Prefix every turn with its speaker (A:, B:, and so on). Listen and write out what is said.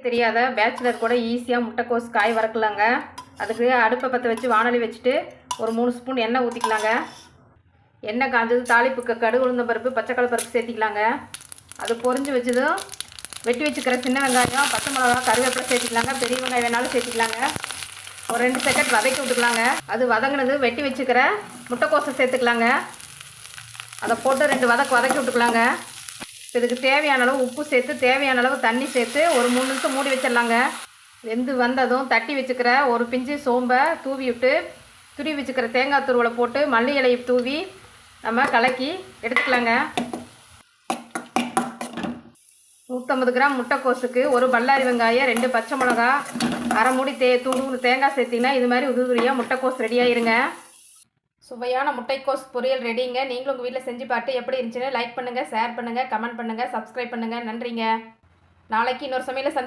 A: தெரியாத பேச்சுலர் கூட ஈஸியாக முட்டைக்கோஸ் காய் வறுக்கலாங்க. அதுக்கு அடுப்பை பற்ற வச்சு வானொலி வச்சுட்டு ஒரு 3 ஸ்பூன் எண்ணெய் ஊற்றிக்கலாங்க. எண்ணெய் காஞ்சது தாளிப்புக்கு கடுகு உளுந்தம் பருப்பு பச்சைக்கடலை பருப்பு சேர்த்திக்கலாங்க. அது பொரிஞ்சு வச்சதும் வெட்டி வச்சுக்கிற சின்ன வெங்காயம் பச்சை மிளகா கருவேப்பிலை சேர்த்திக்கலாங்க. பெரிய வெங்காயம் வேணாலும் சேர்த்திக்கலாங்க. ஒரு 2 செகண்ட் வதக்கி விட்டுக்கலாங்க. அது வதங்கினது வெட்டி வச்சுக்கிற முட்டைக்கோஸை சேர்த்துக்கலாங்க. அதை போட்டு 2 வதக்கி விட்டுக்கலாங்க. இதுக்கு தேவையான அளவு உப்பு சேர்த்து தேவையான அளவு தண்ணி சேர்த்து ஒரு 3 நிமிஷம் மூடி வச்சிடலாங்க. வெந்து வந்ததும் தட்டி வச்சுக்கிற ஒரு பிஞ்சு சோம்பை தூவி விட்டு துருவி வச்சுக்கிற தேங்காய் துருவலை போட்டு மல்லி இலையை தூவி நம்ம கலக்கி எடுத்துக்கலாங்க. 150 கிராம் முட்டைக்கோஸுக்கு ஒரு பல்லாரி வெங்காயம் 2 பச்சை மிளகா அரை மூடி தூள் தேங்காய் சேர்த்திங்கன்னா இது மாதிரி உதிரியாக முட்டைக்கோஸ் ரெடியாயிருங்க. சுவையான முட்டைக்கோஸ் பொரியல் ரெடிங்க. நீங்களும் உங்கள் வீட்டில் செஞ்சு பார்த்து எப்படி இருந்துச்சுன்னு லைக் பண்ணுங்கள், ஷேர் பண்ணுங்கள், கமெண்ட் பண்ணுங்கள், சப்ஸ்கிரைப் பண்ணுங்கள். நன்றிங்க. நாளைக்கு இன்னொரு சமையல